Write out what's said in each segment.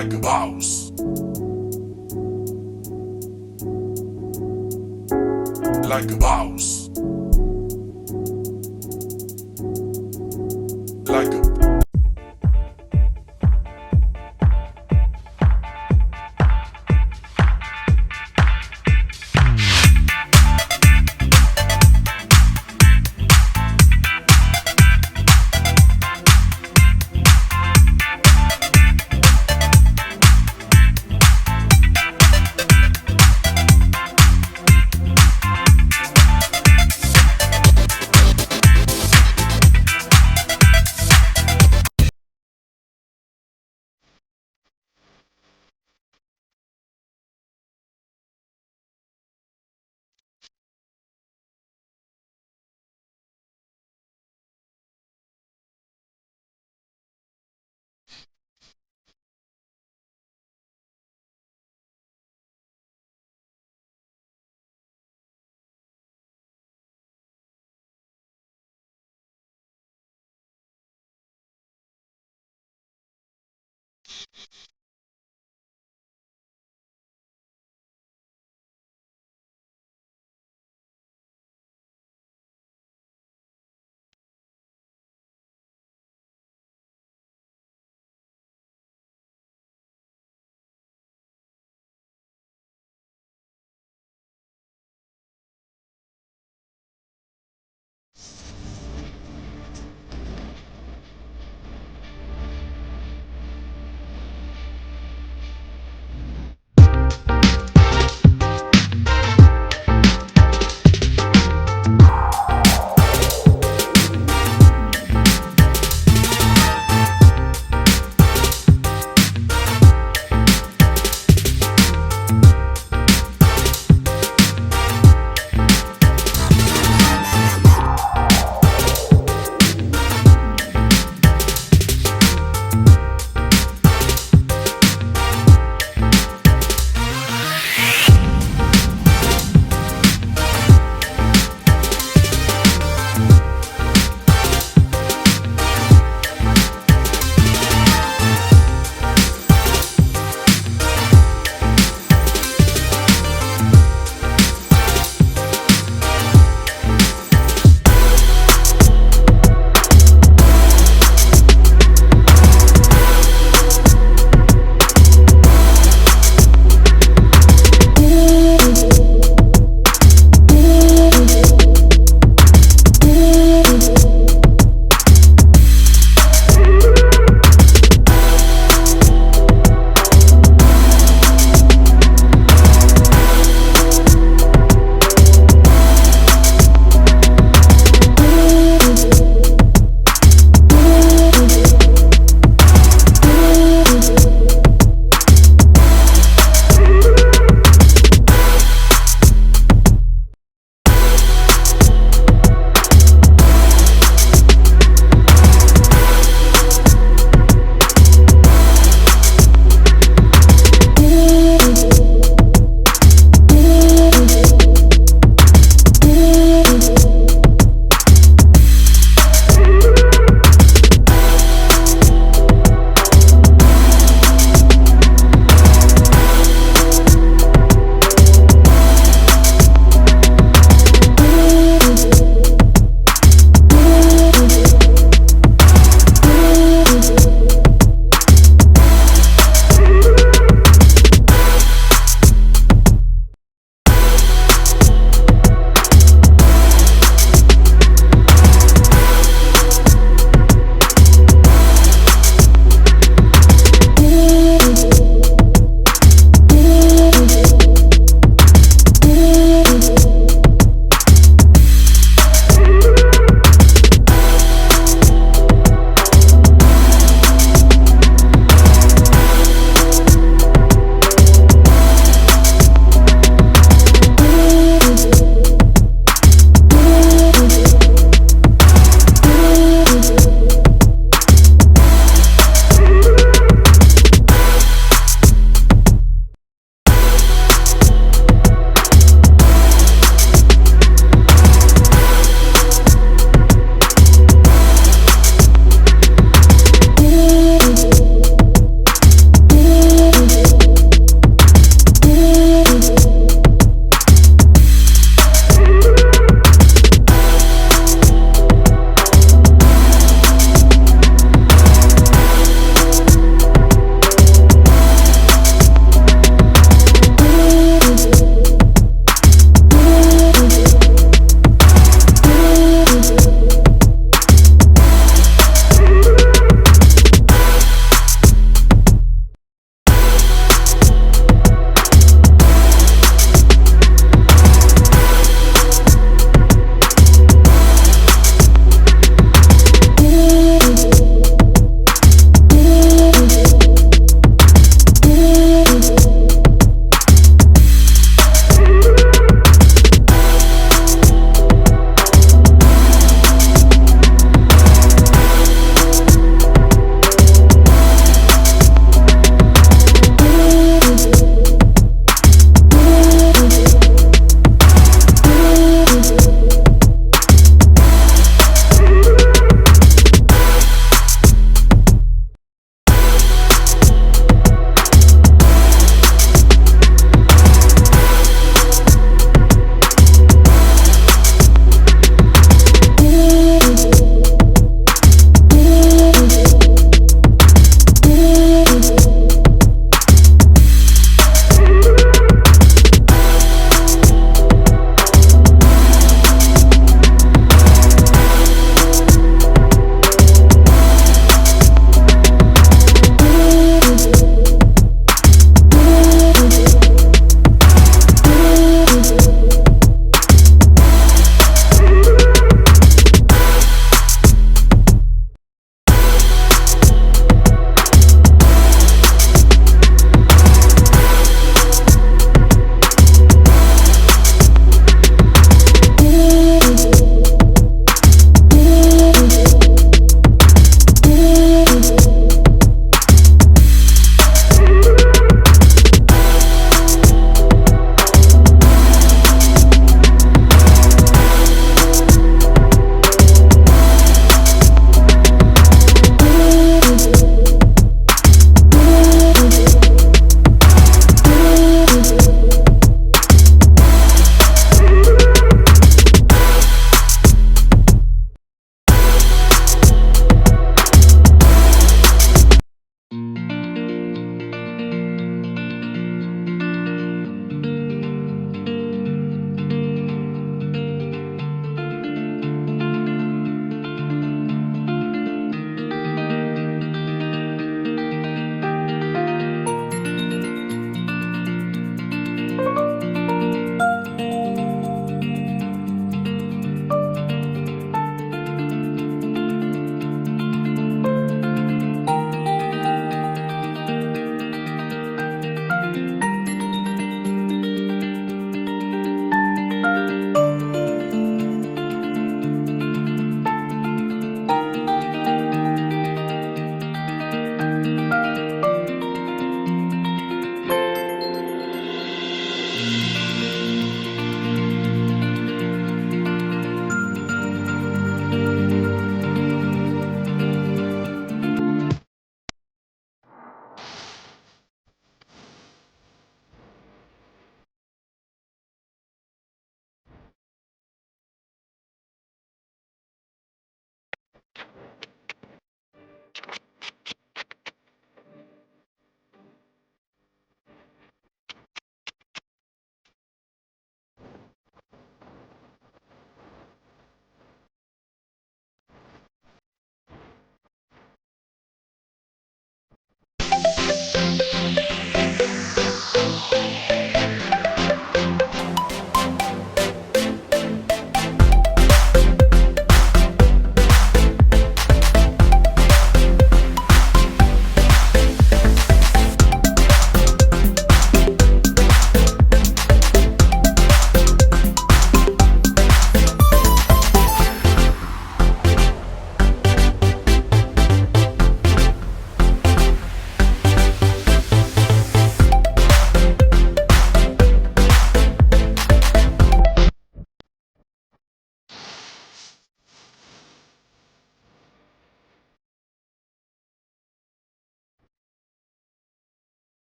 like a boss, like a boss, like a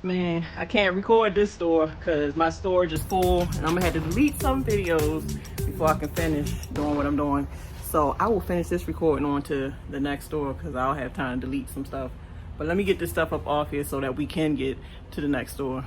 Man, I can't record this store because my storage is full and I'm gonna have to delete some videos before I can finish doing what I'm doing. So I will finish this recording on to the next store because I'll have time to delete some stuff. But let me get this stuff up off here so that we can get to the next store.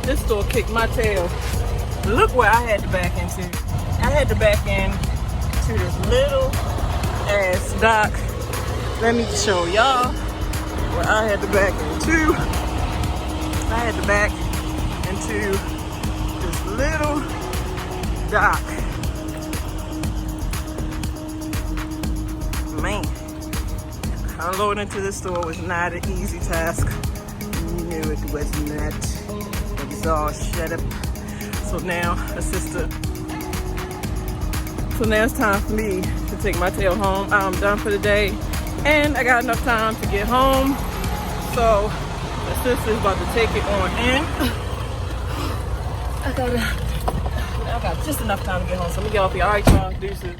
This store kicked my tail. Look where I had to back into. I had to back in to this little ass dock. Let me show y'all where I had to back into. I had to back into this little dock. Man, unloading into this store was not an easy task. No, it was not. So shut up. So now it's time for me to take my tail home. I'm done for the day and I got enough time to get home. So the sister's about to take it on in. I got just enough time to get home. So let me get off here. All right, y'all, deuces.